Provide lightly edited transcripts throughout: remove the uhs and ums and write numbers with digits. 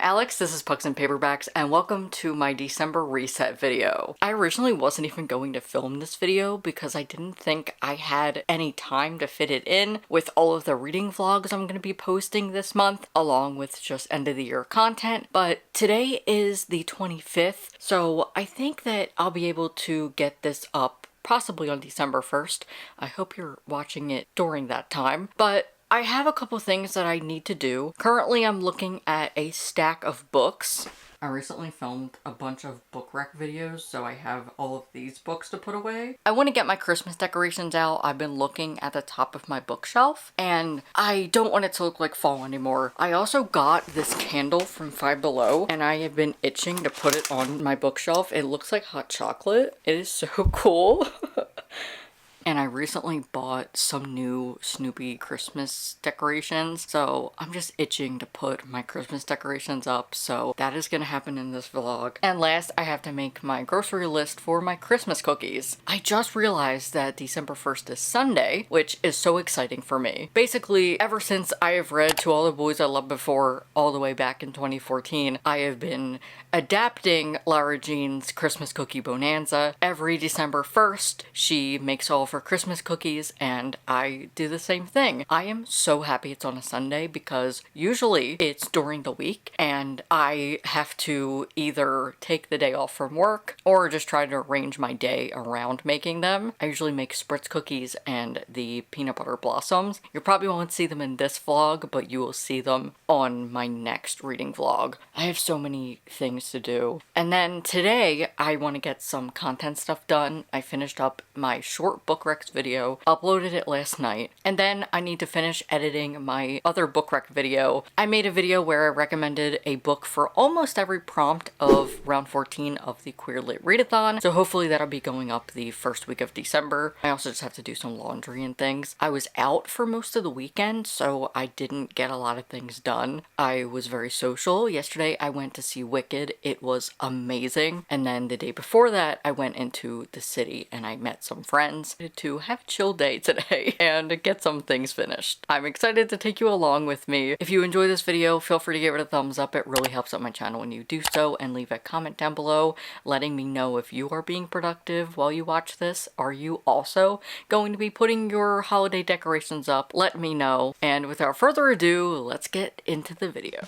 Alex, this is Pucksandpaperbacks, and welcome to my December reset video. I originally wasn't even going to film this video because I didn't think I had any time to fit it in with all of the reading vlogs I'm going to be posting this month, along with just end of the year content. But today is the 25th, so I think that I'll be able to get this up possibly on December 1st. I hope you're watching it during that time. But I have a couple things that I need to do. Currently, I'm looking at a stack of books. I recently filmed a bunch of book rec videos, so I have all of these books to put away. I want to get my Christmas decorations out. I've been looking at the top of my bookshelf, and I don't want it to look like fall anymore. I also got this candle from Five Below, and I have been itching to put it on my bookshelf. It looks like hot chocolate. It is so cool. And I recently bought some new Snoopy Christmas decorations, so I'm just itching to put my Christmas decorations up, so that is gonna happen in this vlog. And last, I have to make my grocery list for my Christmas cookies. I just realized that December 1st is Sunday, which is so exciting for me. Basically, ever since I have read To All the Boys I Loved Before all the way back in 2014, I have been adapting Lara Jean's Christmas Cookie Bonanza. Every December 1st, she makes all of her Christmas cookies, and I do the same thing. I am so happy it's on a Sunday because usually it's during the week and I have to either take the day off from work or just try to arrange my day around making them. I usually make spritz cookies and the peanut butter blossoms. You probably won't see them in this vlog, but you will see them on my next reading vlog. I have so many things to do. And then today I want to get some content stuff done. I finished up my short book recs video, uploaded it last night, and then I need to finish editing my other book rec video. I made a video where I recommended a book for almost every prompt of round 14 of the Queer Lit Readathon, so hopefully that'll be going up the first week of December. I also just have to do some laundry and things. I was out for most of the weekend, so I didn't get a lot of things done. I was very social. Yesterday I went to see Wicked. It was amazing. And then the day before that I went into the city and I met some friends to have a chill day today and get some things finished. I'm excited to take you along with me. If you enjoy this video, feel free to give it a thumbs up. It really helps out my channel when you do so, and leave a comment down below letting me know if you are being productive while you watch this. Are you also going to be putting your holiday decorations up? Let me know. And without further ado, let's get into the video.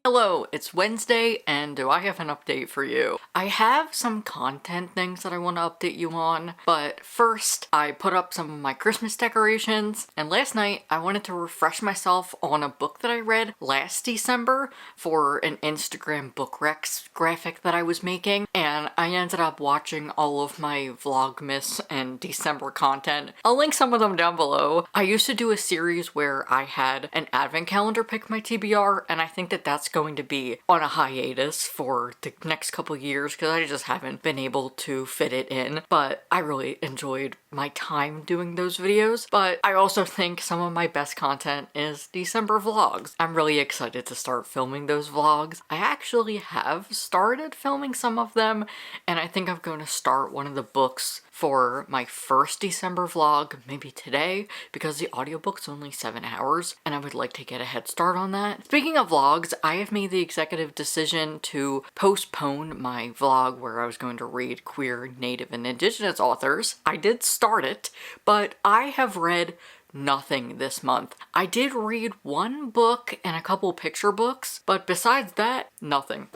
Hello, it's Wednesday, and do I have an update for you? I have some content things that I want to update you on, but first, I put up some of my Christmas decorations, and last night I wanted to refresh myself on a book that I read last December for an Instagram book recs graphic that I was making, and I ended up watching all of my Vlogmas and December content. I'll link some of them down below. I used to do a series where I had an advent calendar pick my TBR, and I think that that's going to be on a hiatus for the next couple years because I just haven't been able to fit it in, but I really enjoyed my time doing those videos. But I also think some of my best content is December vlogs. I'm really excited to start filming those vlogs. I actually have started filming some of them, and I think I'm going to start one of the books for my first December vlog maybe today because the audiobook's only 7 hours and I would like to get a head start on that. Speaking of vlogs, I have made the executive decision to postpone my vlog where I was going to read queer, native, and indigenous authors. I did start it, but I have read nothing this month. I did read one book and a couple picture books, but besides that, nothing.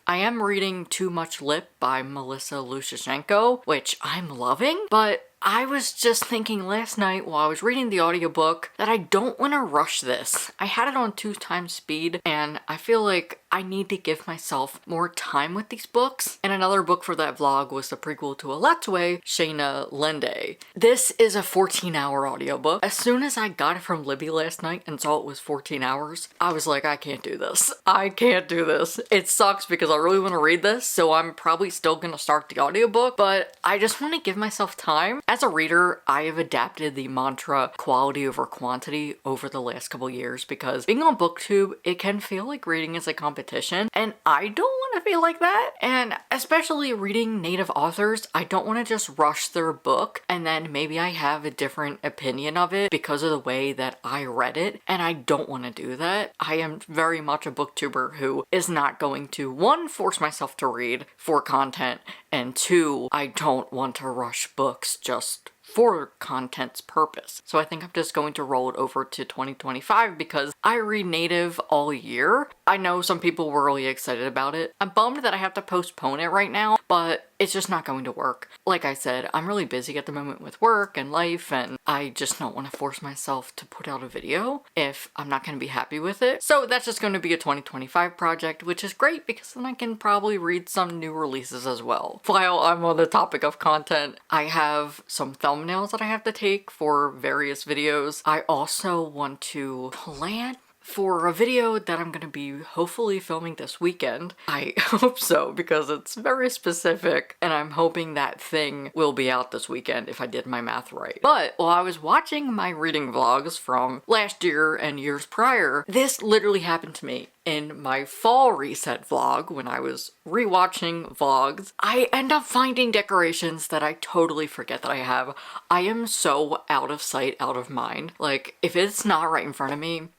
I am reading Too Much Lip by Melissa Lushchenko, which I'm loving, but I was just thinking last night while I was reading the audiobook that I don't want to rush this. I had it on 2x speed, and I feel like I need to give myself more time with these books. And another book for that vlog was the prequel to Aletwe, Shayna Lende. This is a 14-hour audiobook. As soon as I got it from Libby last night and saw it was 14 hours, I was like, I can't do this. I can't do this. It sucks because I really want to read this, so I'm probably still gonna start the audiobook, but I just want to give myself time. As a reader, I have adapted the mantra quality over quantity over the last couple years because being on booktube, it can feel like reading is a competition, and I don't want to feel like that. And especially reading native authors, I don't want to just rush their book and then maybe I have a different opinion of it because of the way that I read it, and I don't want to do that. I am very much a booktuber who is not going to, one, force myself to read for content, and two, I don't want to rush books just for content's purpose. So I think I'm just going to roll it over to 2025 because I read native all year. I know some people were really excited about it. I'm bummed that I have to postpone it right now, but it's just not going to work. Like I said, I'm really busy at the moment with work and life, and I just don't want to force myself to put out a video if I'm not going to be happy with it. So that's just going to be a 2025 project, which is great because then I can probably read some new releases as well. While I'm on the topic of content, I have some thumbnails that I have to take for various videos. I also want to plan for a video that I'm gonna be hopefully filming this weekend. I hope so because it's very specific and I'm hoping that thing will be out this weekend if I did my math right. But while I was watching my reading vlogs from last year and years prior, this literally happened to me. In my fall reset vlog, when I was rewatching vlogs, I end up finding decorations that I totally forget that I have. I am so out of sight, out of mind. Like, if it's not right in front of me,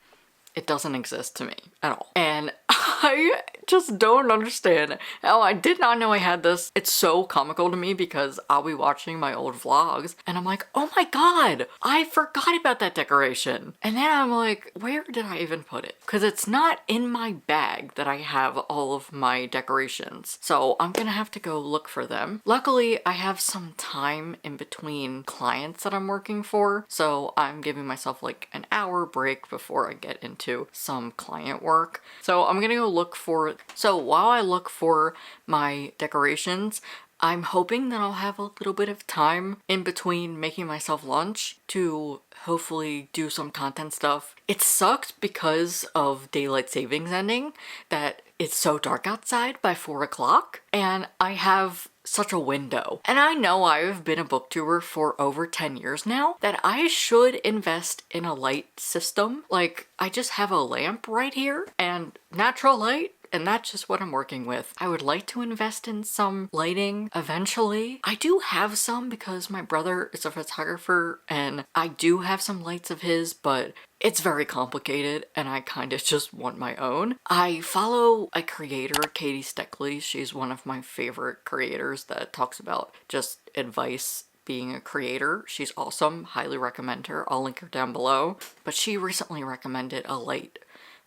it doesn't exist to me at all. And I just don't understand how I did not know I had this. It's so comical to me because I'll be watching my old vlogs and I'm like, oh my god, I forgot about that decoration. And then I'm like, where did I even put it? Because it's not in my bag that I have all of my decorations. So I'm gonna have to go look for them. Luckily, I have some time in between clients that I'm working for. So I'm giving myself like an hour break before I get into some client work. So I'm gonna go look for it. So while I look for my decorations, I'm hoping that I'll have a little bit of time in between making myself lunch to hopefully do some content stuff. It sucked because of daylight savings ending that it's so dark outside by 4 o'clock and I have such a window. And I know I've been a booktuber for over 10 years now that I should invest in a light system. Like, I just have a lamp right here and natural light, and that's just what I'm working with. I would like to invest in some lighting eventually. I do have some because my brother is a photographer and I do have some lights of his, but it's very complicated and I kind of just want my own. I follow a creator, Katie Steckley. She's one of my favorite creators that talks about just advice being a creator. She's awesome. Highly recommend her. I'll link her down below. But she recently recommended a light,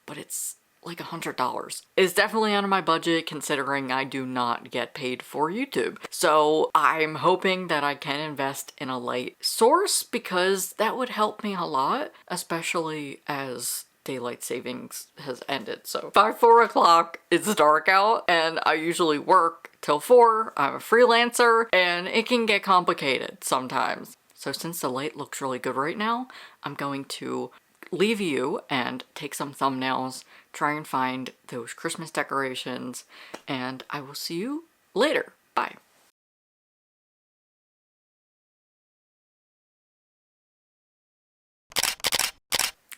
but it's like $100. It's definitely out of my budget considering I do not get paid for YouTube. So I'm hoping that I can invest in a light source because that would help me a lot, especially as daylight savings has ended. So by 4 o'clock, it's dark out and I usually work till 4. I'm a freelancer and it can get complicated sometimes. So since the light looks really good right now, I'm going to leave you and take some thumbnails, try and find those Christmas decorations, and I will see you later. Bye.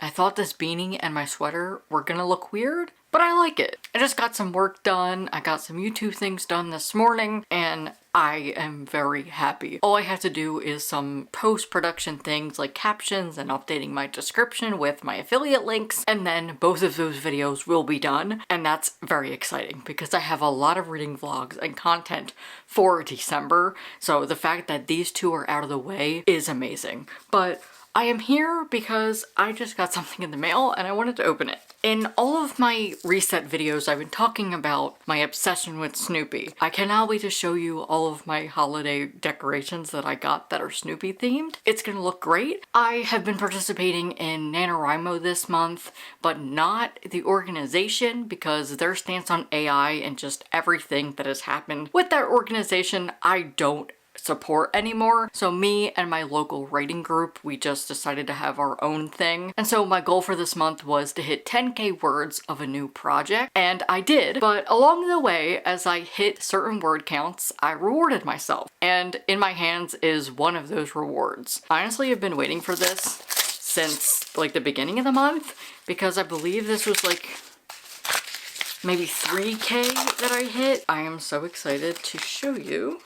I thought this beanie and my sweater were gonna look weird, but I like it. I just got some work done. I got some YouTube things done this morning and I am very happy. All I have to do is some post-production things like captions and updating my description with my affiliate links, and then both of those videos will be done. And that's very exciting because I have a lot of reading vlogs and content for December. So the fact that these two are out of the way is amazing. But I am here because I just got something in the mail and I wanted to open it. In all of my reset videos, I've been talking about my obsession with Snoopy. I cannot wait to show you all of my holiday decorations that I got that are Snoopy themed. It's gonna look great. I have been participating in NaNoWriMo this month, but not the organization because their stance on AI and just everything that has happened with that organization, I don't support anymore. So me and my local writing group, we just decided to have our own thing. And so my goal for this month was to hit 10K words of a new project, and I did. But along the way, as I hit certain word counts, I rewarded myself. And in my hands is one of those rewards. I honestly have been waiting for this since like the beginning of the month, because I believe this was like maybe 3K that I hit. I am so excited to show you.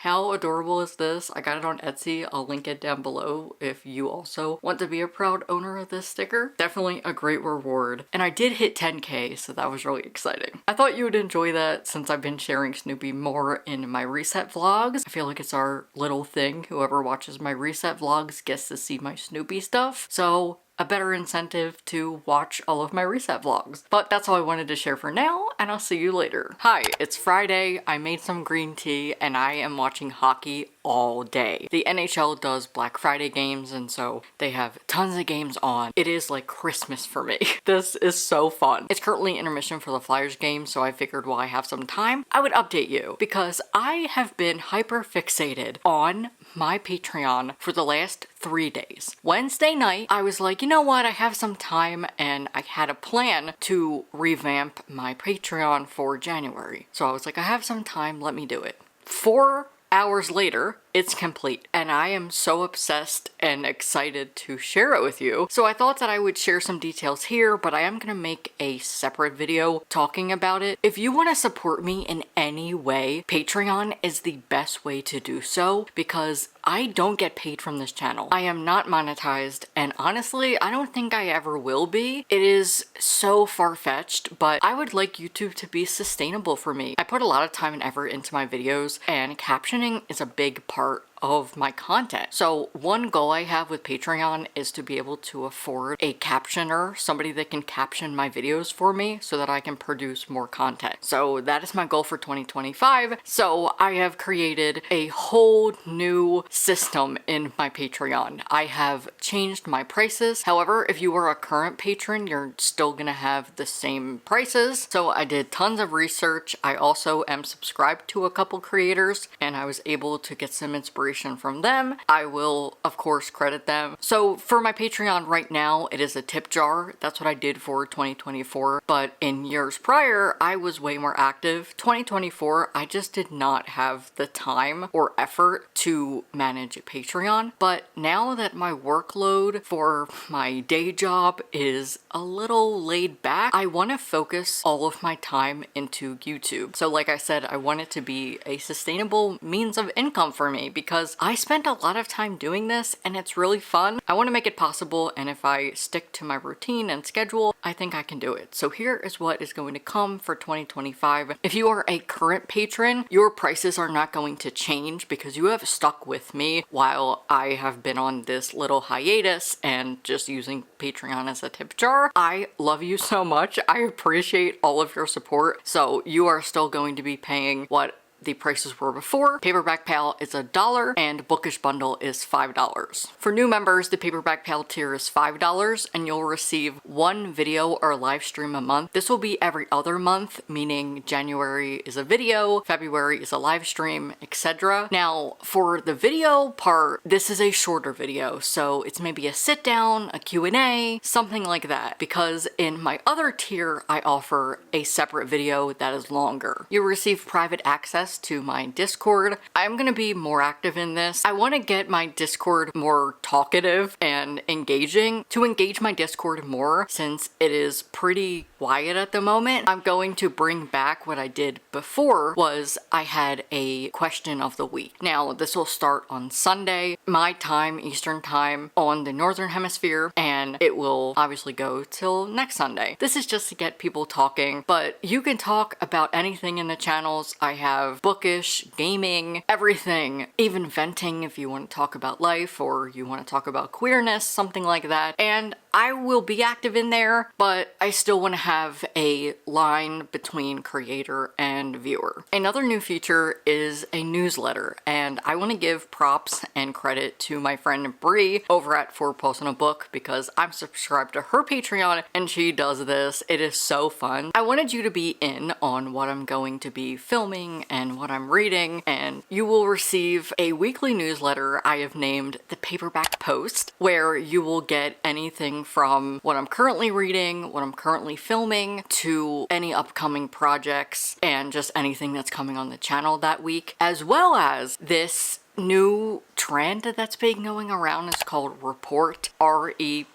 How adorable is this? I got it on Etsy. I'll link it down below if you also want to be a proud owner of this sticker. Definitely a great reward. And I did hit 10K, so that was really exciting. I thought you would enjoy that since I've been sharing Snoopy more in my reset vlogs. I feel like it's our little thing. Whoever watches my reset vlogs gets to see my Snoopy stuff. So a better incentive to watch all of my reset vlogs. But that's all I wanted to share for now, and I'll see you later. Hi, it's Friday. I made some green tea and I am watching hockey all day. The NHL does Black Friday games, and so they have tons of games on. It is like Christmas for me. This is so fun. It's currently intermission for the Flyers game, so I figured while I have some time, I would update you because I have been hyper fixated on my Patreon for the last 3 days. Wednesday night, I was like, you know what, I have some time, and I had a plan to revamp my Patreon for January. So I was like, I have some time, let me do it. 4 hours later, it's complete, and I am so obsessed and excited to share it with you. So I thought that I would share some details here, but I am gonna make a separate video talking about it. If you want to support me in any way, Patreon is the best way to do so because I don't get paid from this channel. I am not monetized, and honestly, I don't think I ever will be. It is so far-fetched, but I would like YouTube to be sustainable for me. I put a lot of time and effort into my videos, and captioning is a big part of my content. So one goal I have with Patreon is to be able to afford a captioner, somebody that can caption my videos for me so that I can produce more content. So that is my goal for 2025. So I have created a whole new system in my Patreon. I have changed my prices. However, if you are a current patron, you're still gonna have the same prices. So I did tons of research. I also am subscribed to a couple creators, and I was able to get some inspiration from them. I will, of course, credit them. So for my Patreon right now, it is a tip jar. That's what I did for 2024. But in years prior, I was way more active. 2024, I just did not have the time or effort to manage a Patreon. But now that my workload for my day job is a little laid back, I want to focus all of my time into YouTube. So like I said, I want it to be a sustainable means of income for me because I spent a lot of time doing this and it's really fun. I want to make it possible, and if I stick to my routine and schedule, I think I can do it. So here is what is going to come for 2025. If you are a current patron, your prices are not going to change because you have stuck with me while I have been on this little hiatus and just using Patreon as a tip jar. I love you so much. I appreciate all of your support. So you are still going to be paying what the prices were before. Paperback Pal is $1 and Bookish Bundle is $5. For new members, the Paperback Pal tier is $5 and you'll receive 1 video or live stream a month. This will be every other month, meaning January is a video, February is a live stream, etc. Now, for the video part, this is a shorter video, so it's maybe a sit down, a Q&A, something like that, because in my other tier, I offer a separate video that is longer. You'll receive private access to my Discord. I'm gonna be more active in this. I want to get my Discord more talkative and engaging. To engage my Discord more, since it is pretty quiet at the moment, I'm going to bring back what I did before. Was I had a question of the week. Now this will start on Sunday, my time, Eastern time, on the Northern Hemisphere, and it will obviously go till next Sunday. This is just to get people talking, but you can talk about anything in the channels. I have bookish, gaming, everything, even venting if you want to talk about life or you want to talk about queerness, something like that. And I will be active in there, but I still want to have a line between creator and viewer. Another new feature is a newsletter, and I want to give props and credit to my friend Bree over at For Post on a Book because I'm subscribed to her Patreon and she does this. It is so fun. I wanted you to be in on what I'm going to be filming and what I'm reading, and you will receive a weekly newsletter I have named the Paperback Post, where you will get anything from what I'm currently reading, what I'm currently filming, to any upcoming projects and just anything that's coming on the channel that week, as well as this new trend that's been going around is called Report, R-E-P-O-R-T.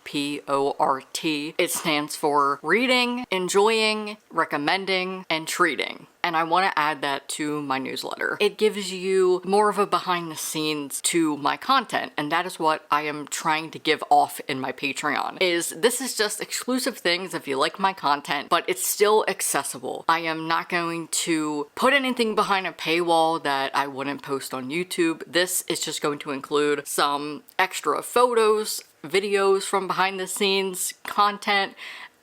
It stands for reading, enjoying, recommending, and treating. And I want to add that to my newsletter. It gives you more of a behind the scenes to my content, and that is what I am trying to give off in my Patreon. This is just exclusive things if you like my content, but it's still accessible. I am not going to put anything behind a paywall that I wouldn't post on YouTube. This is just going to include some extra photos, videos from behind the scenes content.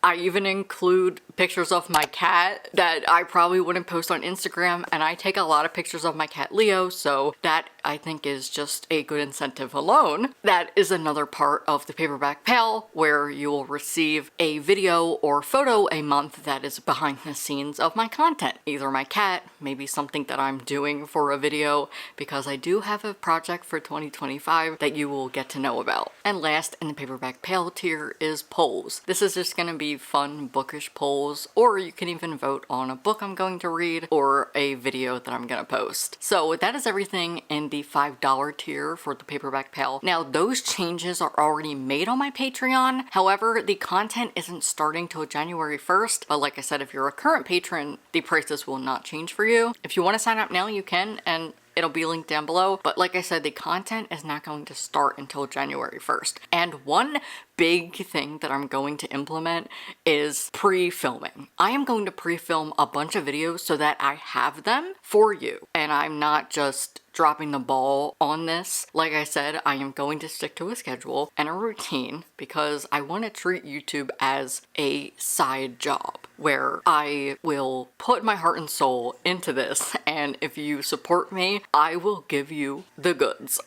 I even include pictures of my cat that I probably wouldn't post on Instagram, and I take a lot of pictures of my cat Leo, so that I think is just a good incentive alone. That is another part of the Paperback Pal, where you will receive a video or photo a month that is behind the scenes of my content. Either my cat, maybe something that I'm doing for a video, because I do have a project for 2025 that you will get to know about. And last in the Paperback Pal tier is polls. This is just gonna be fun bookish polls, or you can even vote on a book I'm going to read or a video that I'm gonna post. So that is everything in the $5 tier for the Paperback Pal. Now those changes are already made on my Patreon. However, the content isn't starting till January 1st, but like I said, if you're a current patron, the prices will not change for you. If you want to sign up now, you can, and it'll be linked down below. But like I said, the content is not going to start until January 1st. And one big thing that I'm going to implement is pre-filming. I am going to pre-film a bunch of videos so that I have them for you, and I'm not just dropping the ball on this. Like I said, I am going to stick to a schedule and a routine because I want to treat YouTube as a side job where I will put my heart and soul into this, and if you support me, I will give you the goods.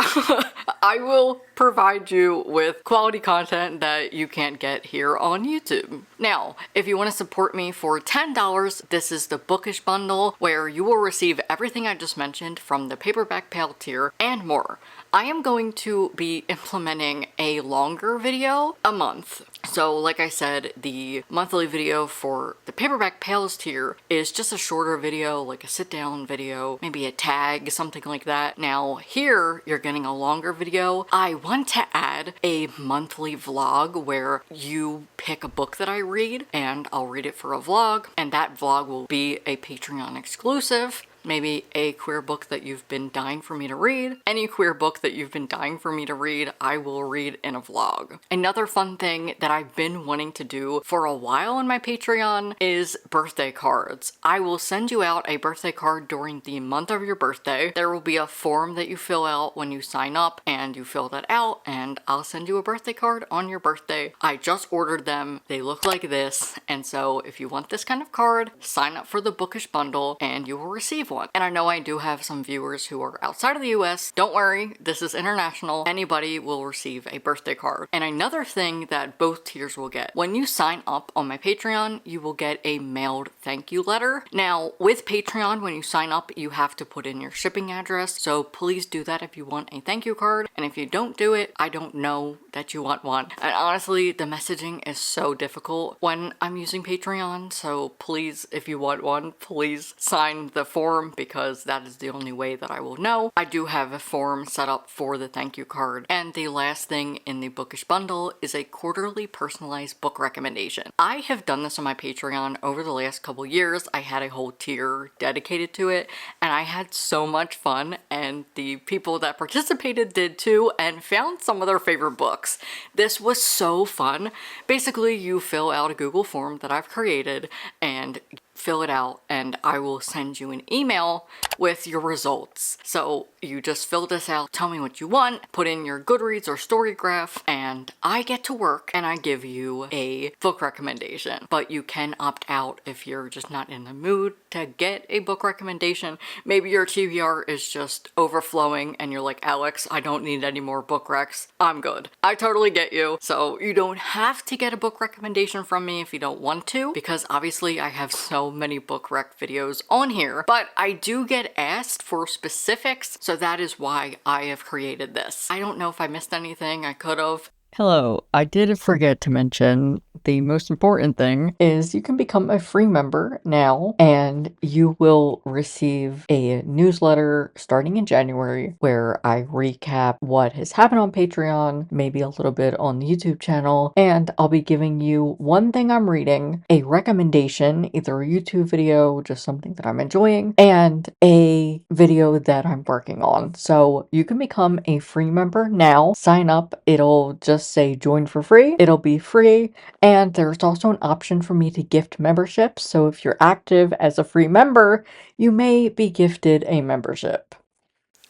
I will provide you with quality content that you can't get here on YouTube. Now, if you want to support me for $10, this is the Bookish bundle, where you will receive everything I just mentioned from the Paperback Pal tier and more. I am going to be implementing a longer video a month. So like I said, the monthly video for the Paperback Pals tier is just a shorter video, like a sit down video, maybe a tag, something like that. Now here, you're getting a longer video. I want to add a monthly vlog where you pick a book that I read and I'll read it for a vlog, and that vlog will be a Patreon exclusive. Maybe a queer book that you've been dying for me to read. Any queer book that you've been dying for me to read, I will read in a vlog. Another fun thing that I've been wanting to do for a while on my Patreon is birthday cards. I will send you out a birthday card during the month of your birthday. There will be a form that you fill out when you sign up, and you fill that out, and I'll send you a birthday card on your birthday. I just ordered them. They look like this, and so if you want this kind of card, sign up for the Bookish bundle and you will receive one. And I know I do have some viewers who are outside of the US. Don't worry, this is international. Anybody will receive a birthday card. And another thing that both tiers will get, when you sign up on my Patreon, you will get a mailed thank you letter. Now, with Patreon, when you sign up, you have to put in your shipping address. So please do that if you want a thank you card. And if you don't do it, I don't know that you want one. And honestly, the messaging is so difficult when I'm using Patreon. So please, if you want one, please sign the form, because that is the only way that I will know. I do have a form set up for the thank you card. And the last thing in the Bookish bundle is a quarterly personalized book recommendation. I have done this on my Patreon over the last couple years. I had a whole tier dedicated to it, and I had so much fun, and the people that participated did too, and found some of their favorite books. This was so fun. Basically, you fill out a Google form that I've created, and fill it out and I will send you an email with your results. So you just fill this out, tell me what you want, put in your Goodreads or Storygraph, and I get to work and I give you a book recommendation. But you can opt out if you're just not in the mood to get a book recommendation. Maybe your TBR is just overflowing and you're like, Alex, I don't need any more book recs. I'm good. I totally get you. So you don't have to get a book recommendation from me if you don't want to, because obviously I have so many book rec videos on here, but I do get asked for specifics, so that is why I have created this. I don't know if I missed anything. I could have. Hello, I did forget to mention the most important thing is you can become a free member now, and you will receive a newsletter starting in January where I recap what has happened on Patreon, maybe a little bit on the YouTube channel, and I'll be giving you one thing I'm reading, a recommendation, either a YouTube video, just something that I'm enjoying, and a video that I'm working on. So you can become a free member now. Sign up. It'll just say join for free. It'll be free, and there's also an option for me to gift memberships. So if you're active as a free member, you may be gifted a membership.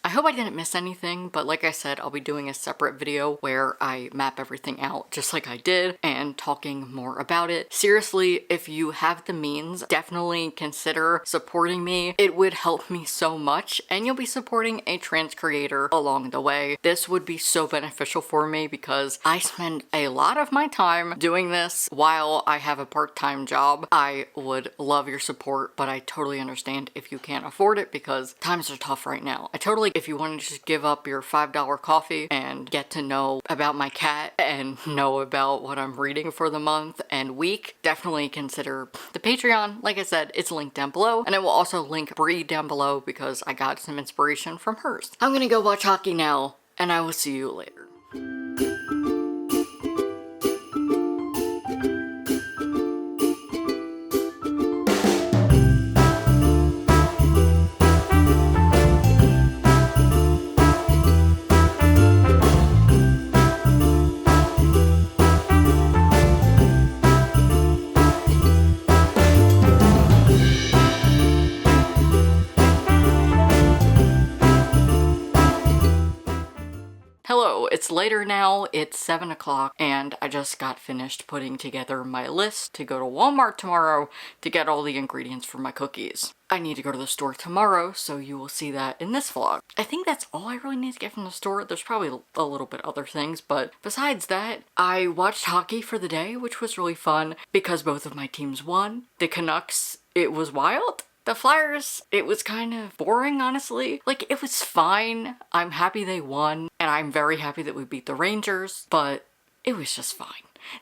I hope I didn't miss anything, but like I said, I'll be doing a separate video where I map everything out just like I did and talking more about it. Seriously, if you have the means, definitely consider supporting me. It would help me so much, and you'll be supporting a trans creator along the way. This would be so beneficial for me because I spend a lot of my time doing this while I have a part-time job. I would love your support, but I totally understand if you can't afford it because times are tough right now. If you want to just give up your $5 coffee and get to know about my cat and know about what I'm reading for the month and week, definitely consider the Patreon. Like I said, it's linked down below, and I will also link Bree down below because I got some inspiration from hers. I'm gonna go watch hockey now, and I will see you later. Hello, it's later now, it's 7 o'clock, and I just got finished putting together my list to go to Walmart tomorrow to get all the ingredients for my cookies. I need to go to the store tomorrow, so you will see that in this vlog. I think that's all I really need to get from the store. There's probably a little bit other things, but besides that, I watched hockey for the day, which was really fun because both of my teams won. The Canucks, it was wild. The Flyers, it was kind of boring, honestly. Like, it was fine. I'm happy they won, and I'm very happy that we beat the Rangers, but it was just fine.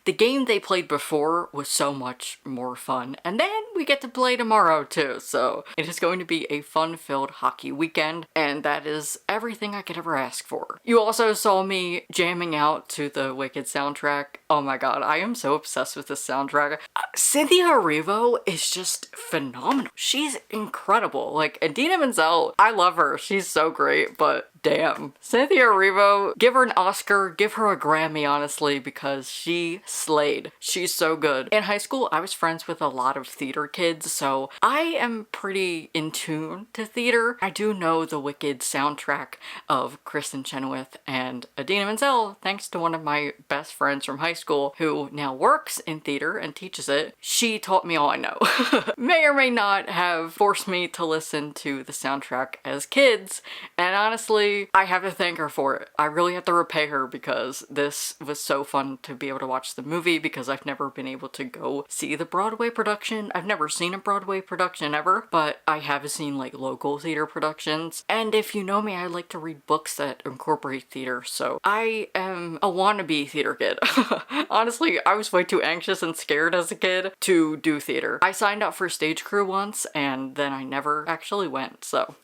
The game they played before was so much more fun, and then we get to play tomorrow too, so it is going to be a fun-filled hockey weekend, and that is everything I could ever ask for. You also saw me jamming out to the Wicked soundtrack. Oh my god, I am so obsessed with this soundtrack. Cynthia Erivo is just phenomenal. She's incredible. Like, Idina Menzel, I love her. She's so great, but damn. Cynthia Erivo, give her an Oscar, give her a Grammy, honestly, because she slayed. She's so good. In high school, I was friends with a lot of theater kids, so I am pretty in tune to theater. I do know the Wicked soundtrack of Kristen Chenoweth and Idina Menzel, thanks to one of my best friends from high school who now works in theater and teaches it. She taught me all I know. May or may not have forced me to listen to the soundtrack as kids, and honestly, I have to thank her for it. I really have to repay her because this was so fun to be able to watch the movie because I've never been able to go see the Broadway production. I've never seen a Broadway production ever, but I have seen like local theater productions. And if you know me, I like to read books that incorporate theater, so I am a wannabe theater kid. Honestly, I was way too anxious and scared as a kid to do theater. I signed up for stage crew once and then I never actually went, so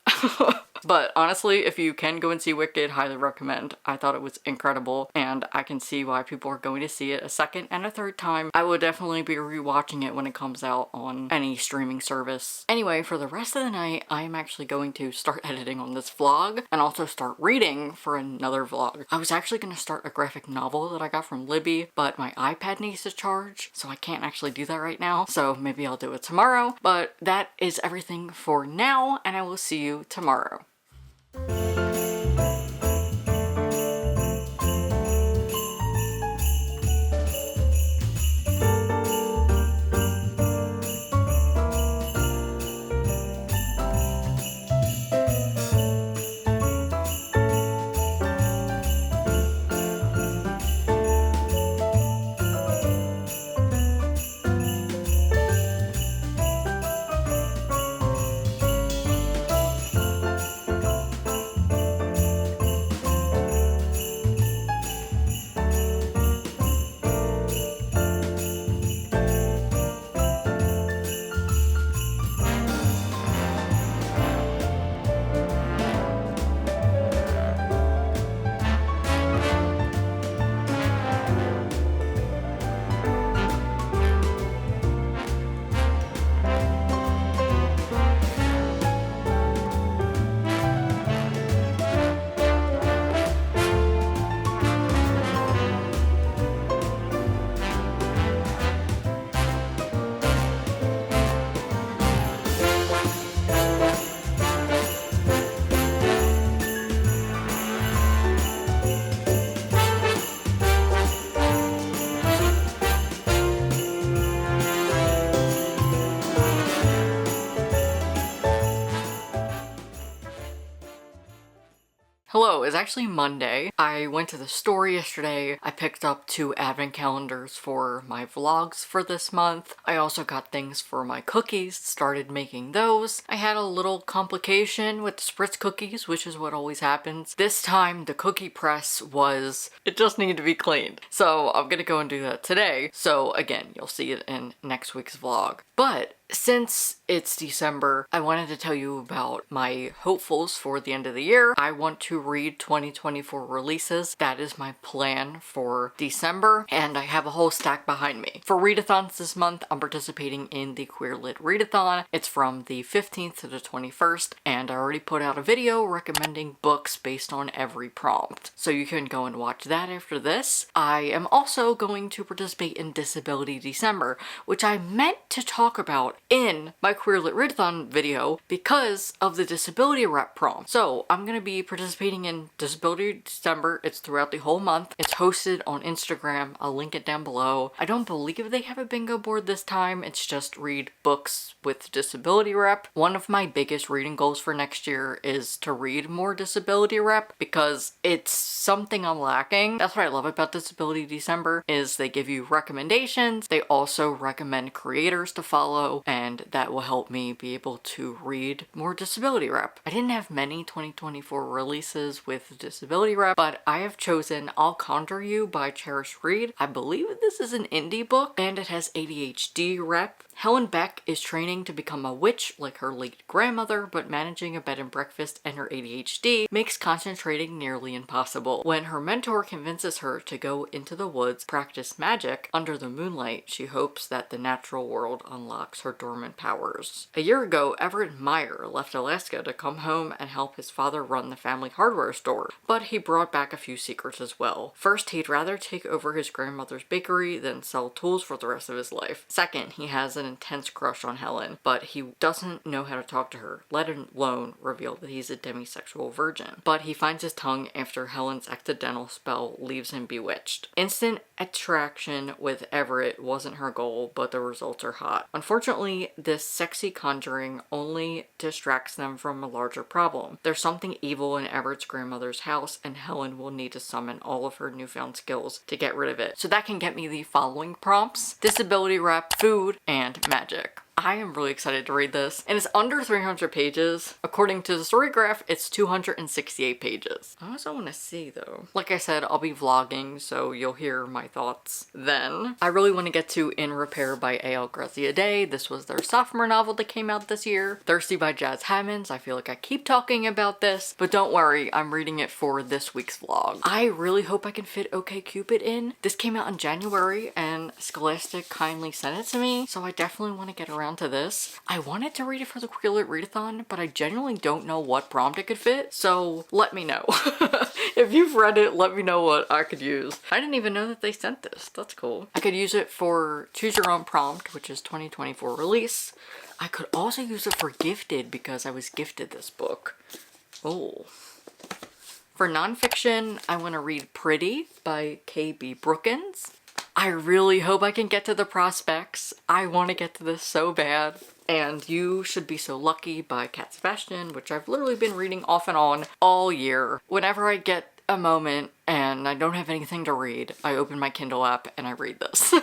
But honestly, if you can go and see Wicked, highly recommend. I thought it was incredible, and I can see why people are going to see it a second and a third time. I would definitely be rewatching it when it comes out on any streaming service. Anyway, for the rest of the night, I am actually going to start editing on this vlog and also start reading for another vlog. I was actually going to start a graphic novel that I got from Libby, but my iPad needs to charge, so I can't actually do that right now. So maybe I'll do it tomorrow, but that is everything for now, and I will see you tomorrow. Hello, it's actually Monday. I went to the store yesterday. I picked up 2 advent calendars for my vlogs for this month. I also got things for my cookies, started making those. I had a little complication with the spritz cookies, which is what always happens. This time the cookie press it just needed to be cleaned. So I'm gonna go and do that today. So again, you'll see it in next week's vlog. But since it's December, I wanted to tell you about my hopefuls for the end of the year. I want to read 2024 releases. That is my plan for December, and I have a whole stack behind me. For readathons this month, I'm participating in the Queer Lit Readathon. It's from the 15th to the 21st, and I already put out a video recommending books based on every prompt. So you can go and watch that after this. I am also going to participate in Disability December, which I meant to talk about in my Queer Lit Readathon video because of the disability rep prompt. So I'm going to be participating in Disability December. It's throughout the whole month. It's hosted on Instagram. I'll link it down below. I don't believe they have a bingo board this time. It's just read books with disability rep. One of my biggest reading goals for next year is to read more disability rep because it's something I'm lacking. That's what I love about Disability December is they give you recommendations. They also recommend creators to follow, and that will help me be able to read more disability rep. I didn't have many 2024 releases with disability rep, but I have chosen I'll Conjure You by Cherish Reed. I believe this is an indie book, and it has ADHD rep. Helen Beck is training to become a witch like her late grandmother, but managing a bed and breakfast and her ADHD makes concentrating nearly impossible. When her mentor convinces her to go into the woods, practice magic under the moonlight, she hopes that the natural world unlocks her dormant powers. A year ago, Everett Meyer left Alaska to come home and help his father run the family hardware store, but he brought back a few secrets as well. First, he'd rather take over his grandmother's bakery than sell tools for the rest of his life. Second, he has an intense crush on Helen, but he doesn't know how to talk to her, let alone reveal that he's a demisexual virgin. But he finds his tongue after Helen's accidental spell leaves him bewitched. Instant attraction with Everett wasn't her goal, but the results are hot. Unfortunately, this sexy conjuring only distracts them from a larger problem. There's something evil in Everett's grandmother's house, and Helen will need to summon all of her newfound skills to get rid of it. So that can get me the following prompts: disability rep, food, and magic. I am really excited to read this, and it's under 300 pages. According to the story graph, it's 268 pages. I also want to see though. Like I said, I'll be vlogging, so you'll hear my thoughts then. I really want to get to In Repair by A.L. Day. This was their sophomore novel that came out this year. Thirsty by Jazz Hammonds. I feel like I keep talking about this, but don't worry, I'm reading it for this week's vlog. I really hope I can fit OkCupid in. This came out in January and Scholastic kindly sent it to me, so I definitely want to get around to this. I wanted to read it for the Queer Lit Readathon, but I genuinely don't know what prompt it could fit, so let me know. If you've read it, let me know what I could use. I didn't even know that they sent this. That's cool. I could use it for Choose Your Own Prompt, which is 2024 release. I could also use it for Gifted because I was gifted this book. Oh. For nonfiction, I want to read Pretty by K.B. Brookins. I really hope I can get to the prospects. I want to get to this so bad. And You Should Be So Lucky by Cat Sebastian, which I've literally been reading off and on all year. Whenever I get a moment and I don't have anything to read, I open my Kindle app and I read this.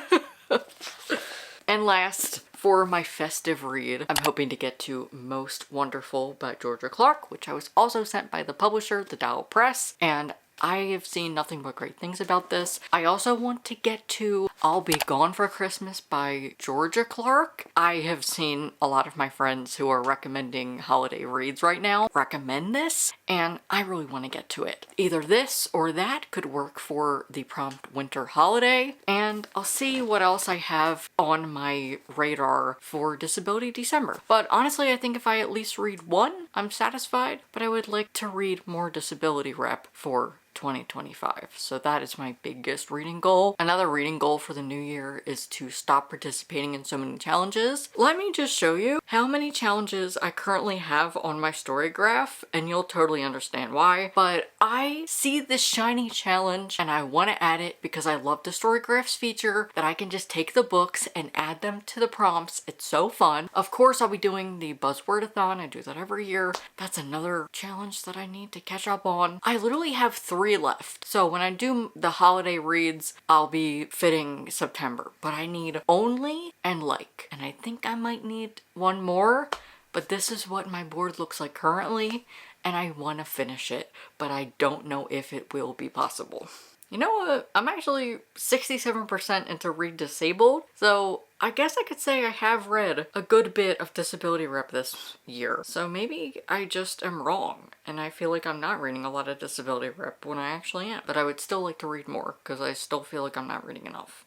And last, for my festive read, I'm hoping to get to Most Wonderful by Georgia Clark, which I was also sent by the publisher, the Dowell Press, and I have seen nothing but great things about this. I also want to get to I'll Be Gone for Christmas by Georgia Clark. I have seen a lot of my friends who are recommending holiday reads right now recommend this, and I really want to get to it. Either this or that could work for the prompt winter holiday, and I'll see what else I have on my radar for Disability December. But honestly, I think if I at least read one, I'm satisfied, but I would like to read more disability rep for 2025. So that is my biggest reading goal. Another reading goal for the new year is to stop participating in so many challenges. Let me just show you how many challenges I currently have on my story graph, and you'll totally understand why. But I see this shiny challenge and I want to add it because I love the story graphs feature that I can just take the books and add them to the prompts. It's so fun. Of course, I'll be doing the Buzzwordathon. I do that every year. That's another challenge that I need to catch up on. I literally have 3 left. So when I do the holiday reads, I'll be fitting September, but I need Only and Like, and I think I might need one more, but this is what my board looks like currently, and I want to finish it, but I don't know if it will be possible. You know what? I'm actually 67% into Read Disabled, so I guess I could say I have read a good bit of disability rep this year. So maybe I just am wrong, and I feel like I'm not reading a lot of disability rep when I actually am. But I would still like to read more, because I still feel like I'm not reading enough.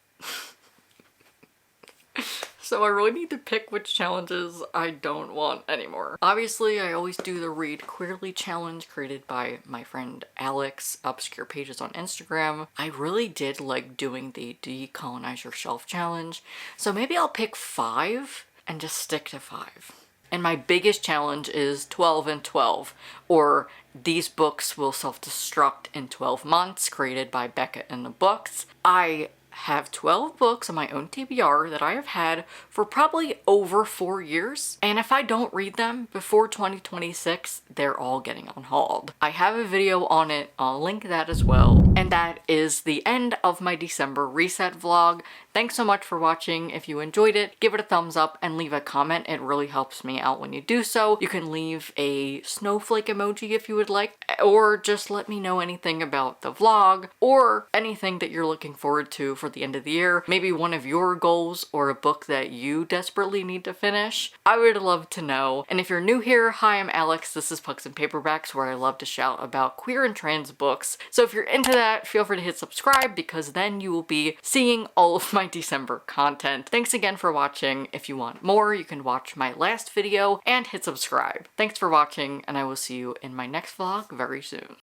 So I really need to pick which challenges I don't want anymore. Obviously, I always do the Read Queerly challenge created by my friend Alex, Obscure Pages on Instagram. I really did like doing the Decolonize Your Shelf challenge, so maybe I'll pick 5 and just stick to 5. And my biggest challenge is 12 and 12, or These Books Will Self-Destruct in 12 Months, created by Becca in the Books. I have 12 books on my own TBR that I have had for probably over 4 years, and if I don't read them before 2026, they're all getting unhauled. I have a video on it, I'll link that as well. And that is the end of my December reset vlog. Thanks so much for watching. If you enjoyed it, give it a thumbs up and leave a comment. It really helps me out when you do so. You can leave a snowflake emoji if you would like, or just let me know anything about the vlog or anything that you're looking forward to for the end of the year. Maybe one of your goals or a book that you desperately need to finish. I would love to know. And if you're new here, hi, I'm Alex. This is Pucks and Paperbacks, where I love to shout about queer and trans books. So if you're into that, feel free to hit subscribe, because then you will be seeing all of my December content. Thanks again for watching. If you want more, you can watch my last video and hit subscribe. Thanks for watching, and I will see you in my next vlog very soon.